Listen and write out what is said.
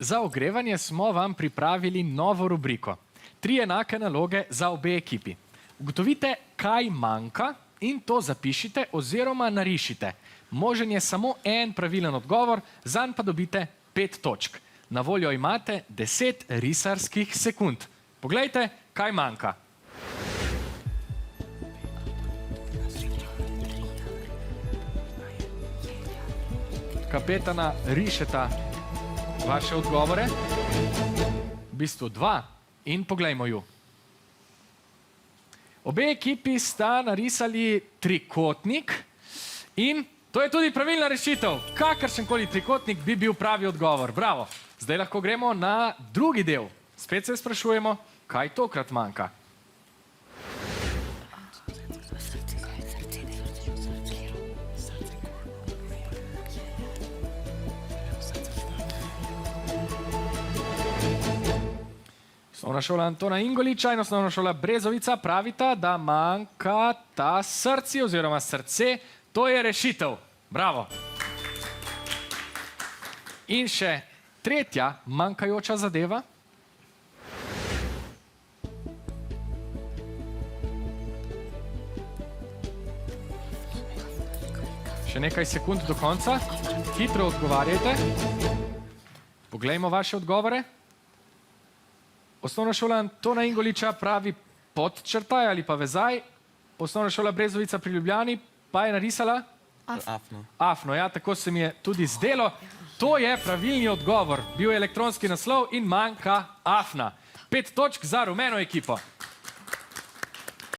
Za ogrevanje smo vam pripravili novo rubriko. 3 enake naloge za obe ekipi. Ugotovite, kaj manjka in to zapišite oziroma narišite. Možen je samo en pravilen odgovor, zanj pa dobite 5 točk. Na voljo imate 10 risarskih sekund. Poglejte, kaj manjka. Kapetana rišeta vaše odgovore. V bistvu 2. In poglejmo ju. Obe ekipi sta narisali trikotnik in to je tudi pravilna rešitev. Kakršenkoli trikotnik bi bil pravi odgovor. Bravo. Zdaj lahko gremo na drugi del. Spet se sprašujemo, kaj tokrat manjka. Osnovna šola Antona Ingoliča in osnovna šola Brezovica pravita, da manjka ta srci oziroma srce. To je rešitev. Bravo. In še tretja manjkajoča zadeva. Še nekaj sekund do konca. Hitro odgovarjajte. Poglejmo vaše odgovore. Osnovna šola Antona Ingoliča pravi podčrtaj ali pa vezaj. Osnovna šola Brezovica pri Ljubljani pa je narisala? Afno. Afno, ja, tako se mi je tudi zdelo. To je pravilni odgovor. Bil je elektronski naslov in manjka Afna. 5 točk za rumeno ekipo.